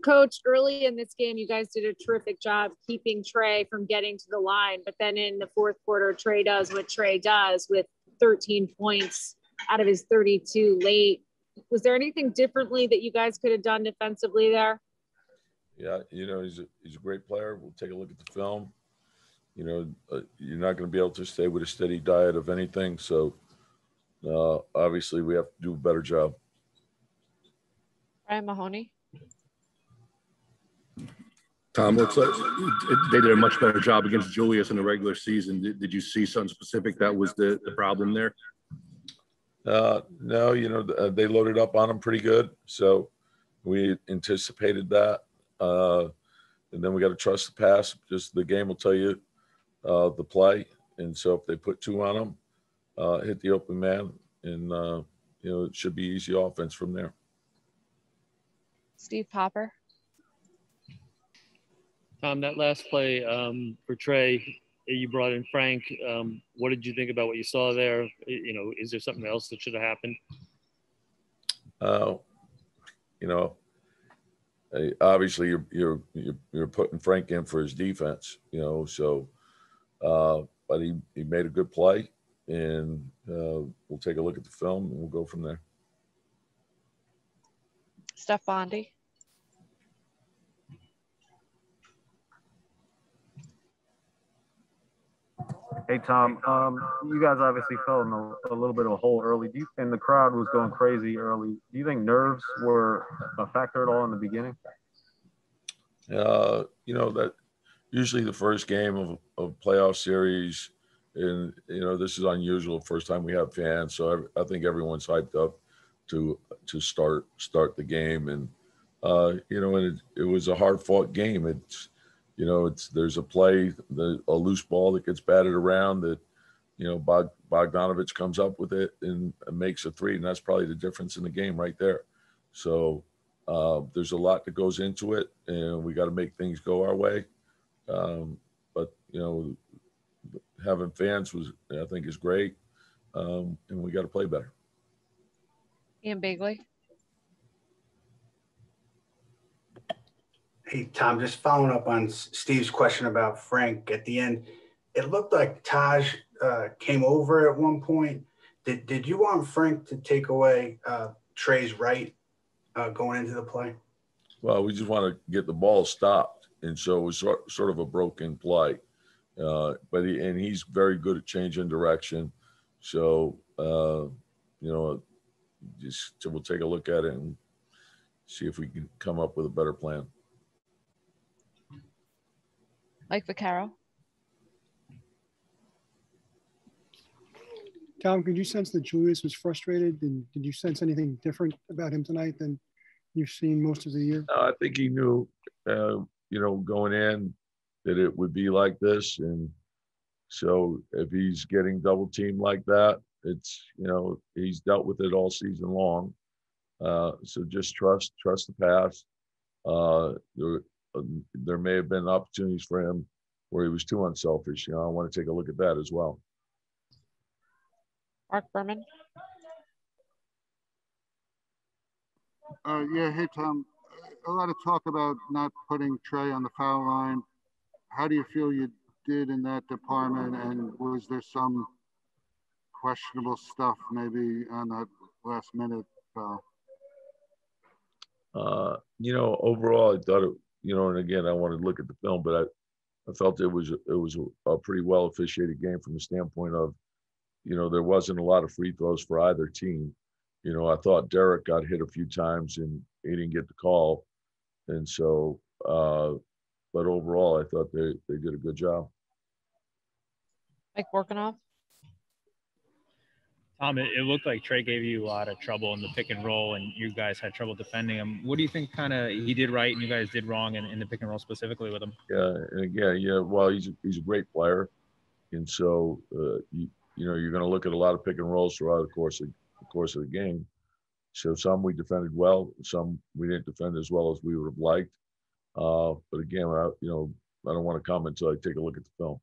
Coach, early in this game, you guys did a terrific job keeping Trae from getting to the line. But then in the fourth quarter, Trae does what Trae does with 13 points out of his 32 late. Was there anything differently that you guys could have done defensively there? Yeah, he's a great player. We'll take a look at the film. You're not going to be able to stay with a steady diet of anything. So obviously we have to do a better job. Brian Mahoney. Tom, looks like they did a much better job against Julius in the regular season. Did you see something specific that was the problem there? No, they loaded up on him pretty good. So we anticipated that. And then we got to trust the pass. Just the game will tell you the play. And so if they put two on him, hit the open man, and, it should be easy offense from there. Steve Popper. Tom, that last play for Trae, you brought in Frank. What did you think about what you saw there? Is there something else that should have happened? Obviously you're putting Frank in for his defense, so but he made a good play, and we'll take a look at the film and we'll go from there. Steph Bondi. Hey, Tom, you guys obviously fell in a little bit of a hole early. And the crowd was going crazy early. Do you think nerves were a factor at all in the beginning? That usually the first game of playoff series, and, this is unusual, first time we have fans. So I think everyone's hyped up to start the game. And, and it was a hard fought game. There's a play, a loose ball that gets batted around that, Bogdanovich comes up with it and makes a three. And that's probably the difference in the game right there. So there's a lot that goes into it, and we got to make things go our way. But, having fans I think is great. And we got to play better. Ian Begley. Hey, Tom, just following up on Steve's question about Frank at the end. It looked like Taj came over at one point. Did you want Frank to take away Trae's right going into the play? Well, we just want to get the ball stopped. And so it was sort of a broken play. But he's very good at changing direction. So, we'll take a look at it and see if we can come up with a better plan. Mike Vaccaro. Tom, could you sense that Julius was frustrated? And did you sense anything different about him tonight than you've seen most of the year? I think he knew, going in that it would be like this. And so if he's getting double teamed like that, it's, he's dealt with it all season long. So just trust the pass. There may have been opportunities for him where he was too unselfish. I want to take a look at that as well. Mark Berman. Hey, Tom. A lot of talk about not putting Trae on the foul line. How do you feel you did in that department? And was there some questionable stuff maybe on that last minute foul? Overall, I thought it, and again, I wanted to look at the film, but I felt it was a pretty well officiated game from the standpoint of, there wasn't a lot of free throws for either team. I thought Derek got hit a few times and he didn't get the call. And so, but overall, I thought they did a good job. Mike Borkanoff. Tom, it looked like Trae gave you a lot of trouble in the pick and roll, and you guys had trouble defending him. What do you think he did right and you guys did wrong in the pick and roll specifically with him? Yeah, and again, well, he's a great player. And so, you're going to look at a lot of pick and rolls throughout the course of the game. So some we defended well, some we didn't defend as well as we would have liked. But again, I don't want to comment until I take a look at the film.